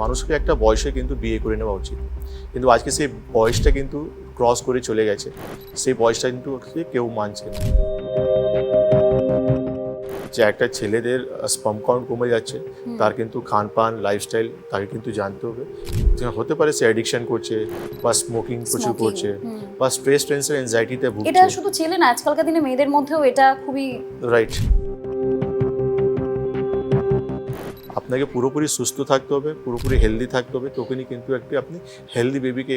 মানুষকে একটা বয়সে কিন্তু বিয়ে করে নেওয়া উচিত, কিন্তু আজকে সেই বয়সটা কিন্তু ক্রস করে চলে গেছে, সেই বয়সটা কিন্তু কেউ মানছে না। যে একটা ছেলেদের স্পার্ম কাউন্ট কমে যাচ্ছে, তার কিন্তু খান পান লাইফস্টাইল তাকে কিন্তু জানতে হবে। হতে পারে সে অ্যাডিকশন করছে বা স্মোকিং প্রচুর করছে বা স্ট্রেস টেনশন অ্যাংজাইটিতে ভুগছে। এটা শুধু ছেলে না, আজকালকার দিনে মেয়েদের মধ্যেও এটা খুবই রাইট। আপনাকে পুরোপুরি সুস্থ থাকতে হবে, পুরোপুরি হেলদি থাকতে হবে, তখনই কিন্তু আপনি হেলদি বেবিকে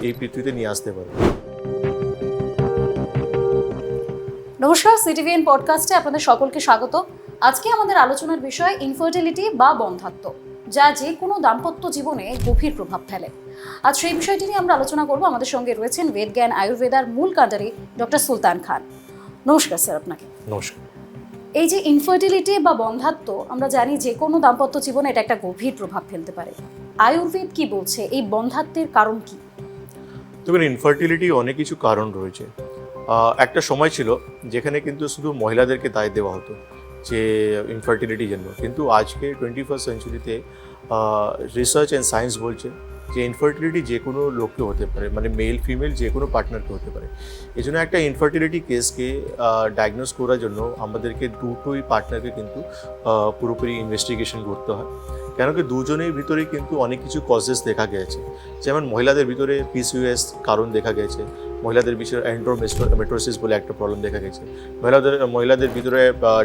এই পৃথিবীতে নিয়ে আসতে পারবেন। নমস্কার, সিটিভিএন পডকাস্টে আপনাদের সকলকে স্বাগত। আজকে আমাদের আলোচনার বিষয় ইনফার্টিলিটি বা বন্ধ্যাত্ব, যা যে কোনো দাম্পত্য জীবনে গভীর প্রভাব ফেলে। আজ সেই বিষয়টি নিয়ে আমরা আলোচনা করব। আমাদের সঙ্গে রয়েছেন বেদজ্ঞান আয়ুর্বেদার মূল কাণ্ডারি ডক্টর সুলতান খান। নমস্কার স্যার আপনাকে। নমস্কার। এই যে ইনফার্টিলিটি বা বন্ধ্যাত্ব, আমরা জানি যে কোনো দাম্পত্য জীবনে এটা একটা গভীর প্রভাব ফেলতে পারে। আয়ুর্বেদ কি বলছে, এই বন্ধ্যাত্বের কারণ কি? দেখুন, ইনফার্টিলিটি অনেক কিছু কারণ রয়েছে। একটা সময় ছিল যেখানে কিন্তু শুধু মহিলাদেরকে দায় দেওয়া হতো যে ইনফার্টিলিটির জন্য, কিন্তু আজকে 21st সেঞ্চুরিতে রিসার্চ অ্যান্ড সায়েন্স বলছে যে ইনফার্টিলিটি যে কোনো লোককে হতে পারে, মানে মেল ফিমেল যে কোনো পার্টনারকে হতে পারে। এই জন্য একটা ইনফার্টিলিটি কেসকে ডায়াগনোস করার জন্য আমাদেরকে দুটোই পার্টনারকে কিন্তু পুরোপুরি ইনভেস্টিগেশন করতে হয়, কেন কি দুজনের ভিতরেই কিন্তু অনেক কিছু কজেস দেখা গেছে। যেমন মহিলাদের ভিতরে পিসিওএস কারণ দেখা গেছে, মহিলাদের বিষয়ে এন্ডোমেট্রোসিস বলে একটা প্রবলেম দেখা গেছে, মহিলাদের ভিতরে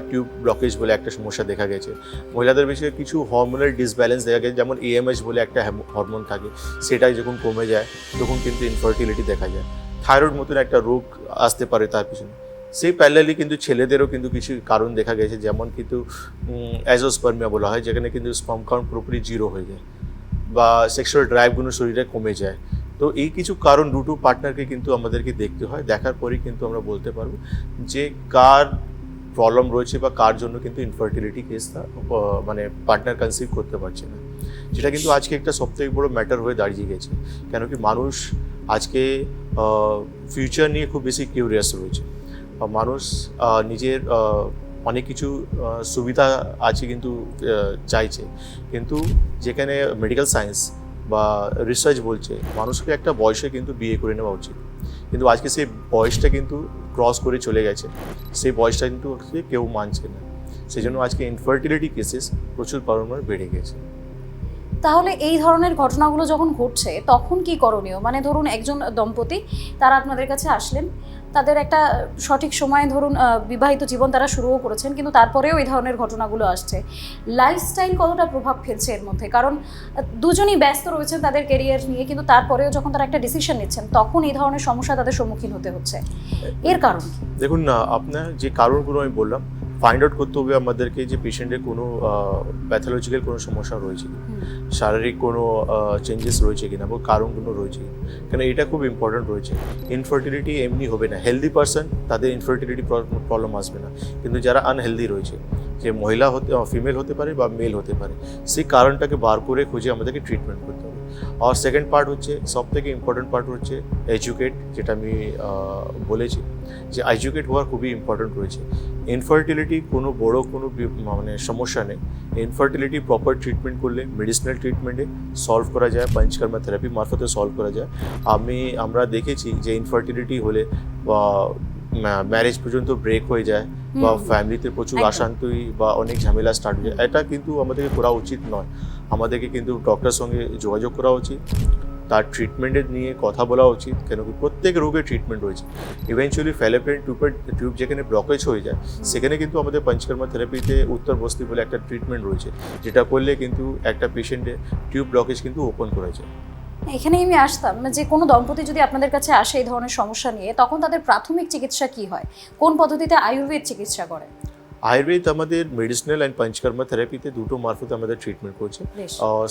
টিউব ব্লকেজ বলে একটা সমস্যা দেখা গেছে, মহিলাদের বিষয়ে কিছু হরমোনাল ডিসব্যালেন্স দেখা গেছে, যেমন এএমএইচ বলে একটা হরমোন থাকে, সেটাই যখন কমে যায় তখন কিন্তু ইনফার্টিলিটি দেখা যায়। থাইরয়েড মতন একটা রোগ আসতে পারে তার পিছনে। সেই প্যারালালি কিন্তু ছেলেদেরও কিন্তু কিছু কারণ দেখা গেছে, যেমন কিন্তু অ্যাজোস্পার্মিয়া বলা হয়, যেখানে কিন্তু স্পার্ম কাউন্ট পুরোপুরি জিরো হয়ে যায় বা সেক্সুয়াল ড্রাইভগুলো শরীরে কমে যায়। তো এই কিছু কারণ দুটো পার্টনারকে কিন্তু আমাদেরকে দেখতে হয়, দেখার পরেই কিন্তু আমরা বলতে পারবো যে কার প্রবলেম রয়েছে বা কার জন্য কিন্তু ইনফার্টিলিটি কেসটা মানে পার্টনার কনসিভ করতে পারছে না, যেটা কিন্তু আজকে একটা সবথেকে বড় ম্যাটার হয়ে দাঁড়িয়ে গেছে। কেন কি মানুষ আজকে ফিউচার নিয়ে খুব বেশি কিউরিয়াস রয়েছে, মানুষ নিজের অনেক কিছু সুবিধা আছে কিন্তু চাইছে, কিন্তু যেখানে মেডিকেল সায়েন্স বা রিসার্চ বলছে মানুষকে একটা বয়সে কিন্তু বিয়ে করে নেওয়া উচিত, কিন্তু আজকে সেই বয়সটা কিন্তু ক্রস করে চলে গেছে, সেই বয়সটা কিন্তু কেউ মানছে না। সেই জন্য আজকে ইনফার্টিলিটি কেসেস প্রচুর পরিমাণে বেড়ে গেছে। তাহলে এই ধরনের ঘটনাগুলো যখন ঘটছে তখন কি করণীয়? মানে ধরুন একজন দম্পতি, তারা আপনাদের কাছে আসলেন, তাদের একটা সঠিক সময়ে ধরুন বিবাহিত জীবন তারা শুরুও করেছেন, কিন্তু তারপরেও এই ধরনের ঘটনাগুলো আসছে। লাইফস্টাইল কতটা প্রভাব ফেলছে এর মধ্যে? কারণ দুজনই ব্যস্ত রয়েছেন তাদের কেরিয়ার নিয়ে, কিন্তু তারপরেও যখন তারা একটা ডিসিশন নিচ্ছেন তখন এই ধরনের সমস্যা তাদের সম্মুখীন হতে হচ্ছে। এর কারণ কি? দেখুন না, আপনার যে কারণগুলো আমি বললাম, ফাইন্ড আউট করতে হবে আমাদেরকে যে পেশেন্টের কোনো প্যাথোলজিক্যাল কোনো সমস্যা রয়েছে কি, শারীরিক কোনো চেঞ্জেস রয়েছে কিনা বা কারণগুলো রয়েছে কিনা, কারণ এটা খুব ইম্পর্ট্যান্ট রয়েছে। ইনফার্টিলিটি এমনি হবে না, হেলদি পারসন তাদের ইনফার্টিলিটি প্রবলেম আসবে না, কিন্তু যারা আনহেলদি রয়েছে, যে মহিলা ফিমেল হতে পারে বা মেল হতে পারে, সেই কারণটাকে বার করে খুঁজে আমাদেরকে ট্রিটমেন্ট করতে হবে। আর সেকেন্ড পার্ট হচ্ছে, সব থেকে ইম্পর্টেন্ট পার্ট হচ্ছে এডুকেট, যেটা আমি বলেছি যে এডুকেট হওয়ার খুবই ইম্পর্টেন্ট রয়েছে। ইনফার্টিলিটি কোনো বড় কোনো মানে সমস্যা নেই, ইনফার্টিলিটি প্রপার ট্রিটমেন্ট করলে মেডিসিনাল ট্রিটমেন্টে সলভ করা যায়, পঞ্চকর্মা থেরাপি মারফতে সলভ করা যায়। আমরা দেখেছি যে ইনফার্টিলিটি হলে বা ম্যারেজ পর্যন্ত ব্রেক হয়ে যায় বা ফ্যামিলিতে প্রচুর অশান্তি বা অনেক ঝামেলা স্টার্ট হয়ে যায়। এটা কিন্তু আমাদেরকে করা উচিত নয়, আমাদেরকে কিন্তু ডক্টরের সঙ্গে যোগাযোগ করা উচিত, তার ট্রিটমেন্টের নিয়ে কথা বলা উচিত, কেন কি প্রত্যেক রোগের ট্রিটমেন্ট রয়েছে। ইভেনচুয়ালি ফ্যালোপিয়ান টিউব যেখানে ব্লকেজ হয়ে যায়, সেখানে কিন্তু আমাদের পঞ্চকর্মা থেরাপিতে উত্তর বস্তি বলে একটা ট্রিটমেন্ট রয়েছে, যেটা করলে কিন্তু একটা পেশেন্টের টিউব ব্লকেজ কিন্তু ওপেন করা যায়। এখানে আমি আসতাম যে কোনো দম্পতি যদি আপনাদের কাছে আসে এই ধরনের সমস্যা নিয়ে, তখন তাদের প্রাথমিক চিকিৎসা কি হয়? কোন পদ্ধতিতে আয়ুর্বেদ চিকিৎসা করে? আয়ুর্বেদ আমাদের মেডিসিনাল অ্যান্ড পঞ্চকর্মা থেরাপিতে দুটো মারফতে আমাদের ট্রিটমেন্ট করছে।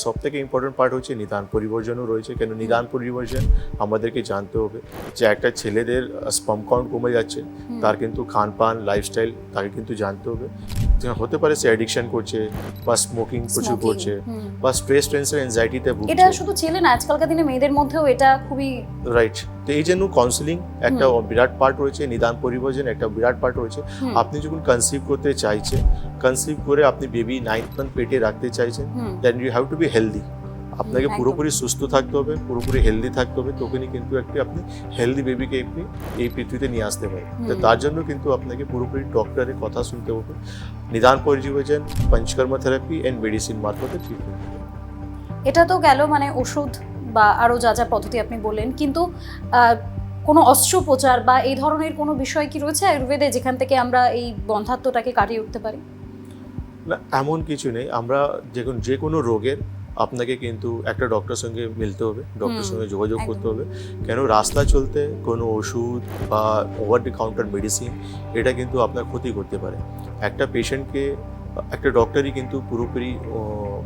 সব থেকে ইম্পর্টেন্ট পার্ট হচ্ছে নিদান পরিবর্জনও রয়েছে, কেন নিদান পরিবর্জন আমাদেরকে জানতে হবে যে একটা ছেলেদের স্পার্ম কাউন্ট কমে যাচ্ছে, তার কিন্তু খান পান লাইফস্টাইল তাকে কিন্তু জানতে হবে। হতে পারে সে অ্যাডিকশন করছে বা স্মোকিং প্রচুর করছে বা স্ট্রেস টেনশন অ্যাংজাইটিতে ভুগছে। এটা শুধু ছেলে না, আজকালকার দিনে মেয়েদের মধ্যেও এটা খুবই রাইট। তো এই জন্য কাউন্সিলিং একটা বিরাট পার্ট রয়েছে, নিদান পরিবর্জন একটা বিরাট পার্ট রয়েছে। আপনি যখন কনসিভ করতে চাইছেন, কনসিভ করে আপনি বেবি 9 মান্থ পেটে রাখতে চাইছেন, then you have to be healthy. আপনাকে একদম। পুরোপুরি সুস্থ থাকতে হবে, পুরোপুরি হেলদি থাকতে হবে, তখনই কিন্তু আপনি হেলদি বেবিকে আপনি এই পৃথিবীতে নিয়ে আসতে পারেন। তো তার জন্য কিন্তু আপনাকে পুরোপুরি ডক্টরের কথা শুনতে হবে, নিদান পর্যবেক্ষণ, পঞ্চকর্ম থেরাপি অ্যান্ড মেডিসিন মারফতে ট্রিটমেন্ট। এটা তো গেল মানে ওষুধ বা আরও যা যা পদ্ধতি আপনি বললেন, কিন্তু কোনো অস্ত্রোপচার বা এই ধরনের কোনো বিষয় কি রয়েছে আয়ুর্বেদে যেখান থেকে আমরা এই বন্ধ্যাত্বটাকে কাটিয়ে উঠতে পারি? না, এমন কিছু নেই। আমরা যে কোনো রোগের আপনাকে কিন্তু একটা ডক্টরের সঙ্গে মিলতে হবে, ডক্টরের সঙ্গে যোগাযোগ করতে হবে। কেন রাস্তা চলতে কোনো ওষুধ বা ওভার দ্য কাউন্টার মেডিসিন এটা কিন্তু আপনার ক্ষতি করতে পারে। একটা পেশেন্টকে একটা ডক্টরই কিন্তু পুরোপুরি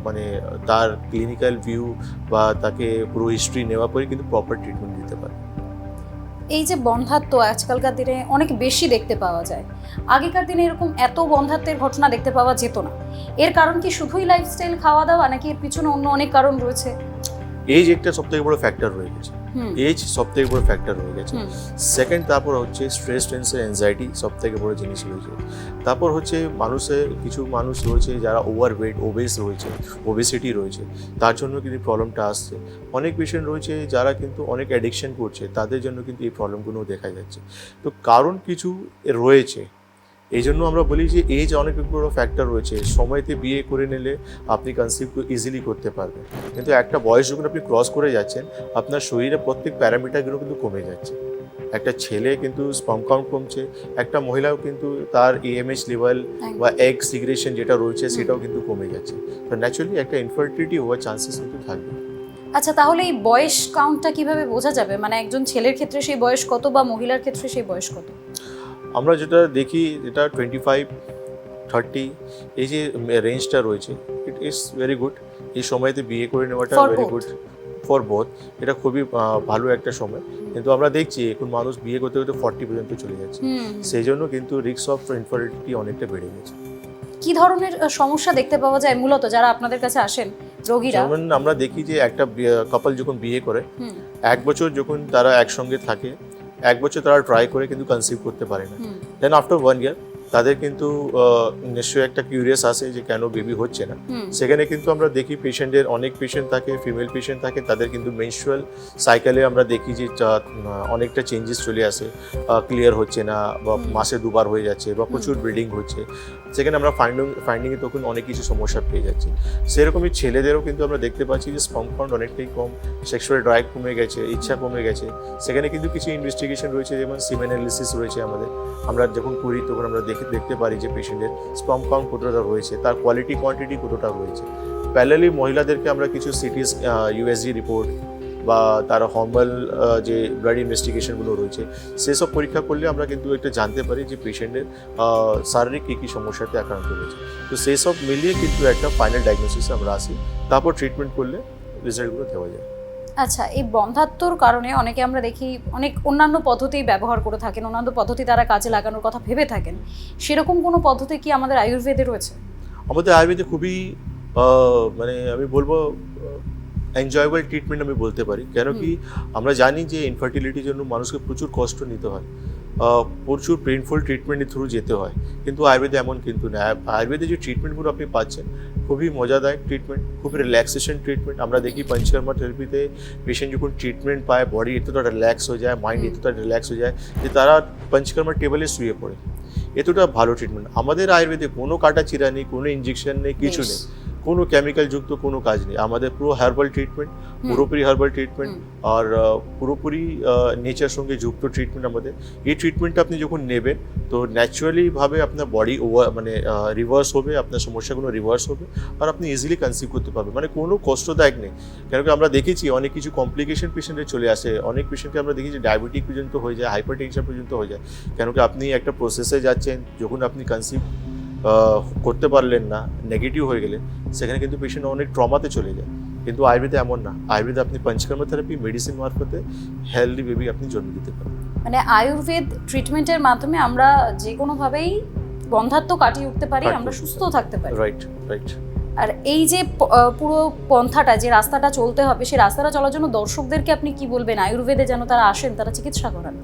মানে তার ক্লিনিক্যাল ভিউ বা তাকে পুরো হিস্ট্রি নেওয়ার পরে কিন্তু প্রপার ট্রিটমেন্ট দিতে পারে। এই যে বন্ধ্যাত্ব আজকালকার দিনে অনেক বেশি দেখতে পাওয়া যায়, আগেকার দিনে এরকম এত বন্ধ্যাত্বের ঘটনা দেখতে পাওয়া যেত না। এর কারণ কি শুধুই লাইফস্টাইল, খাওয়া দাওয়া, নাকি এর পিছনে অন্য অনেক কারণ রয়েছে? এজ একটা সবথেকে বড় ফ্যাক্টর হয়ে গেছে, এজ সবথেকে বড় ফ্যাক্টর হয়ে গেছে। সেকেন্ড, তারপর হচ্ছে স্ট্রেস, টেনশন, অ্যাংজাইটি সবথেকে বড় জিনিস রয়েছে। তারপর হচ্ছে কিছু মানুষ রয়েছে যারা ওভারওয়েট, ওবেসিটি রয়েছে, তার জন্য কিন্তু প্রবলেমটা আসছে। অনেক পেশেন্ট রয়েছে যারা কিন্তু অনেক অ্যাডিকশন করছে, তাদের জন্য কিন্তু এই প্রবলেমগুলো দেখা যাচ্ছে। তো কারণ কিছু রয়েছে, এই জন্য আমরা বলি যে এজ অনেক বড় ফ্যাক্টর রয়েছে। সময়তে বিয়ে করে নিলে আপনি কনসিভ ইজিলি করতে পারবেন, কিন্তু একটা বয়স যখন আপনি ক্রস করে যাচ্ছেন, আপনার শরীরে প্রত্যেক প্যারামিটারগুলো কিন্তু কমে যাচ্ছে। একটা ছেলে কিন্তু স্পার্ম কাউন্ট কমছে, একটা মহিলাও কিন্তু তার এএমএইচ লেভেল বা এগ সিগ্রেশন যেটা রয়েছে সেটাও কিন্তু কমে যাচ্ছে। তো ন্যাচুরালি একটা ইনফার্টিলিটি হওয়ার চান্সেস কিন্তু থাকবে। আচ্ছা, তাহলে এই বয়স কাউন্টটা কিভাবে বোঝা যাবে? মানে একজন ছেলের ক্ষেত্রে সেই বয়স কত বা মহিলার ক্ষেত্রে সেই বয়স কত? আমরা যেটা দেখি, এটা 25-30 এই যে রেঞ্জটা রয়েছে, ইট ইজ ভেরি গুড। এই সময়তে বিয়ে করে নেওয়াটা For very both. Good for both. এটা খুবই ভালো একটা সময়। কিন্তু আমরা দেখছি এখন মানুষ বিয়ে করতে করতে 40 পর্যন্ত চলে যাচ্ছে। সেই জন্য কিন্তু রিস্ক অফ ইনফার্টিলিটি অনেকটা বেড়ে গেছে। কি ধরনের সমস্যা দেখতে পাওয়া যায় মূলত যারা আপনাদের কাছে আসেন রোগীরা? যেমন আমরা দেখি যে একটা কাপল যখন বিয়ে করে, 1 বছর যখন তারা একসঙ্গে থাকে, 1 বছর তারা ট্রাই করে কিন্তু কনসিভ করতে পারে না। দেন আফটার 1 ইয়ার তাদের কিন্তু নিশ্চয়ই একটা কিউরিয়াস আসে যে কেন বেবি হচ্ছে না। সেখানে কিন্তু আমরা দেখি পেশেন্টের অনেক পেশেন্ট থাকে, ফিমেল পেশেন্ট থাকে, তাদের কিন্তু মেনস্ট্রুয়াল সাইকেলে আমরা দেখি যে অনেকটা চেঞ্জেস চলে আসে, ক্লিয়ার হচ্ছে না বা মাসে 2বার হয়ে যাচ্ছে বা প্রচুর ব্লিডিং হচ্ছে। সেখানে আমরা ফাইন্ডিংয়ে তখন অনেক কিছু সমস্যা পেয়ে যাচ্ছি। সেরকমই ছেলেদেরও কিন্তু আমরা দেখতে পাচ্ছি যে স্পার্ম কাউন্ট অনেকটাই কম, সেক্সুয়াল ড্রাইভ কমে গেছে, ইচ্ছা কমে গেছে। সেখানে কিন্তু কিছু ইনভেস্টিগেশন রয়েছে, যেমন সিমেন অ্যানালিসিস রয়েছে আমাদের। আমরা যখন করি তখন আমরা দেখতে পারি যে পেশেন্টের স্পার্ম কাউন্ট কতটা রয়েছে, তার কোয়ালিটি কোয়ান্টিটি কতটা রয়েছে। প্যারালি মহিলাদেরকে আমরা কিছু সিটিস, ইউএসজি রিপোর্ট বা তার হরমোনাল যে ব্লাড ইনভেস্টিগেশনগুলো রয়েছে, সেসব পরীক্ষা করলে আমরা কিন্তু একটা জানতে পারি যে পেশেন্টের শারীরিক কী কী সমস্যাতে আক্রান্ত রয়েছে। তো সেই সব মিলিয়ে কিন্তু একটা ফাইনাল ডায়াগনোসিসে আমরা আসি, তারপর ট্রিটমেন্ট করলে রেজাল্টগুলো দেওয়া যায়। আচ্ছা, এই বন্ধ্যাত্বর কারণে অনেকে আমরা দেখি অনেক অন্যান্য পদ্ধতি ব্যবহার করে থাকেন, অন্যান্য পদ্ধতি তারা কাজে লাগানোর কথা ভেবে থাকেন। সেরকম কোনো পদ্ধতি কি আমাদের আয়ুর্বেদে রয়েছে? আমাদের আয়ুর্বেদে খুবই মানে আমি বলবো এনজয়েবল ট্রিটমেন্ট আমি বলতে পারি। কেন কি আমরা জানি যে ইনফার্টিলিটির জন্য মানুষকে প্রচুর কষ্ট নিতে হয়, প্রচুর পেইনফুল ট্রিটমেন্টের থ্রু যেতে হয়, কিন্তু আয়ুর্বেদে এমন কিন্তু না। আয়ুর্বেদে যে ট্রিটমেন্টগুলো আপনি পাচ্ছেন খুবই মজাদায়ক ট্রিটমেন্ট, খুবই রিল্যাক্সেশন ট্রিটমেন্ট। আমরা দেখি পঞ্চকর্মা থেরাপিতে পেশেন্ট যখন ট্রিটমেন্ট পায়, বডি এতটা রিল্যাক্স হয়ে যায়, মাইন্ড এতটা রিল্যাক্স হয়ে যায় যে তারা পঞ্চকর্মার টেবলে শুয়ে পড়ে। এতটা ভালো ট্রিটমেন্ট। আমাদের আয়ুর্বেদে কোনো কাটা চিরা নেই, কোনো ইঞ্জেকশন নেই, কিছু নেই, কোনো কেমিক্যাল যুক্ত কোনো কাজ নেই। আমাদের পুরো হার্বাল ট্রিটমেন্ট, পুরোপুরি হার্বাল ট্রিটমেন্ট, আর পুরোপুরি নেচার সঙ্গে যুক্ত ট্রিটমেন্ট আমাদের। এই ট্রিটমেন্টটা আপনি যখন নেবেন তো ন্যাচারালিভাবে আপনার বডি রিভার্স হবে, আপনার সমস্যাগুলো রিভার্স হবে, আর আপনি ইজিলি কনসিভ করতে পারবেন। মানে কোনো কষ্টদায়ক নেই। কেন কি আমরা দেখেছি অনেক কিছু কমপ্লিকেশন পেশেন্টের চলে আসে, অনেক পেশেন্টকে আমরা দেখেছি ডায়াবেটিক পর্যন্ত হয়ে যায়, হাইপার টেনশন পর্যন্ত হয়ে যায়। কেন কি আপনি একটা প্রসেসে যাচ্ছেন, যখন আপনি কনসিভ করতে পারলেন না, নেগেটিভ হয়ে গেলেন, সেখানে কিন্তু পেশেন্ট অনেক ট্রমাতে চলে যায়। কিন্তু আয়ুর্বেদে এমন না। আয়ুর্বেদে আপনি পঞ্চকর্ম থেরাপি, মেডিসিন মারফতে হেলদি বেবি আপনি জন্ম দিতে পারেন। মানে আয়ুর্বেদ ট্রিটমেন্টের মাধ্যমে আমরা যে কোনোভাবেই বন্ধ্যাত্ব কাটিয়ে উঠতে পারি, আমরা সুস্থ থাকতে পারি। Right, right. আর এই যে পুরো পন্থাটা, যে রাস্তাটা চলতে হবে, সেই রাস্তাটা চলার জন্য দর্শকদেরকে আপনি কি বলবেন আয়ুর্বেদে যেন তারা আসেন, তারা চিকিৎসা করান?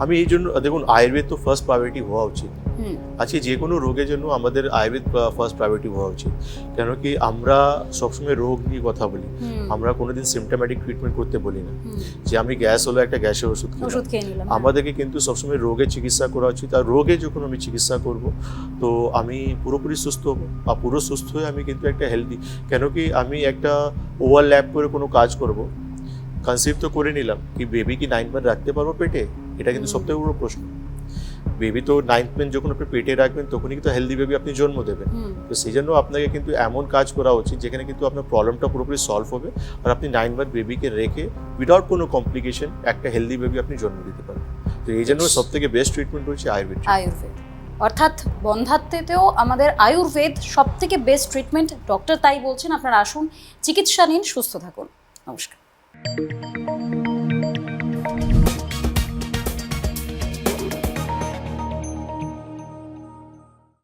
আমি এই জন্য দেখুন আয়ুর্বেদ তো ফার্স্ট প্রায়োরিটি হওয়া উচিত। হুম আজকে যে কোনো রোগের জন্য আমাদের আয়ুর্বেদ ফার্স্ট প্রায়োরিটি হওয়া উচিত। কেন কি আমরা সবসময় রোগ নিয়ে কথা বলি, হুম আমরা কোনোদিন সিমটোম্যাটিক ট্রিটমেন্ট করতে বলি না, হুম, যে আমি গ্যাস হলো একটা গ্যাসের ওষুধ খেলাম। ওষুধ খেয়ে নিলাম। আমাদেরকে কিন্তু সবসময় রোগের চিকিৎসা করা উচিত। আর রোগে যখন আমি চিকিৎসা করব তো আমি পুরোপুরি সুস্থ হবো, আর পুরো সুস্থ হয়ে আমি কিন্তু একটা হেলদি, কেন কি আমি একটা ওভারল্যাপ করে কোনো কাজ করব, কনসিভ তো করে নিলাম, কি বেবি কি 9 মান্থ রাখতে পারবো পেটে? এটা কিন্তু সবথেকে বড় প্রশ্ন। বেবি তো 9th মান্থ যখন আপনি পেটে রাখবেন তখনই কিন্তু হেলদি বেবি আপনি জন্ম দেবেন। হুম তো সেই জন্য আপনাকে কিন্তু এমন কাজ করা উচিত যেখানে কিন্তু আপনার প্রবলেমটা পুরোপুরি সলভ হবে, আর আপনি 9 মান্থ বেবিকে রেখে উইদাউট কোনো কমপ্লিকেশন একটা হেলদি বেবি আপনি জন্ম দিতে পারবেন। তো এই জন্য সব থেকে বেস্ট ট্রিটমেন্ট হচ্ছে আয়ুর্বেদ। আয়ুর্বেদ, অর্থাৎ বন্ধাত্বেতেও আমাদের আয়ুর্বেদ সব থেকে বেস্ট ট্রিটমেন্ট। ডক্টর তাই বলছেন, আপনারা আসুন, চিকিৎসা নিন, সুস্থ থাকুন। নমস্কার।